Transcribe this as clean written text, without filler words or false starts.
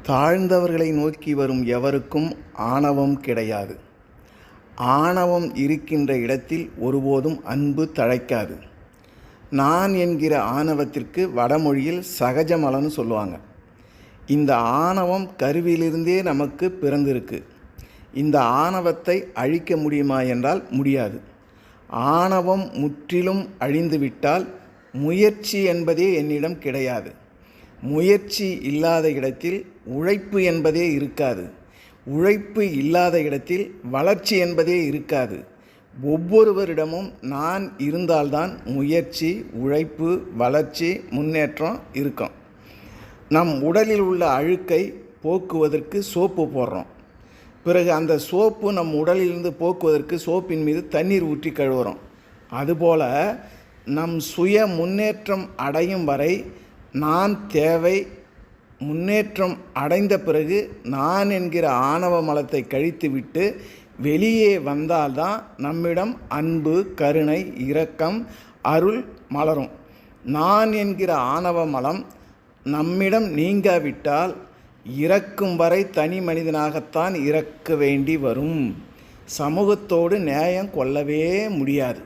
தாழ்ந்தவர்களை நோக்கி வரும் எவருக்கும் ஆணவம் கிடையாது. ஆணவம் இருக்கின்ற இடத்தில் ஒருபோதும் அன்பு தழைக்காது. நான் என்கிற ஆணவத்திற்கு வடமொழியில் சகஜமலன்னு சொல்லுவாங்க. இந்த ஆணவம் கருவிலிருந்தே நமக்கு பிறந்திருக்கு. இந்த ஆணவத்தை அழிக்க முடியுமா என்றால் முடியாது. ஆணவம் முற்றிலும் அழிந்துவிட்டால் முயற்சி என்பதே என்னிடம் கிடையாது. முயற்சி இல்லாத இடத்தில் உழைப்பு என்பதே இருக்காது. உழைப்பு இல்லாத இடத்தில் வளர்ச்சி என்பதே இருக்காது. ஒவ்வொருவரிடமும் நான் இருந்தால்தான் முயற்சி, உழைப்பு, வளர்ச்சி, முன்னேற்றம் இருக்கும். நம் உடலில் உள்ள அழுக்கை போக்குவதற்கு சோப்பு போடுறோம். பிறகு அந்த சோப்பு நம் உடலிலிருந்து போக்குவதற்கு சோப்பின் மீது தண்ணீர் ஊற்றி கழுவுறோம். அதுபோல் நம் சுய முன்னேற்றம் அடையும் வரை நான் தேவை. முன்னேற்றம் அடைந்த பிறகு நான் என்கிற ஆணவ மலத்தை கழித்துவிட்டு வெளியே வந்தால்தான் நம்மிடம் அன்பு, கருணை, இரக்கம், அருள் மலரும். நான் என்கிற ஆணவ மலம் நம்மிடம் நீங்காவிட்டால் இறக்கும் வரை தனி மனிதனாகத்தான் இறக்க வேண்டி வரும். சமூகத்தோடு நியாயம் கொள்ளவே முடியாது.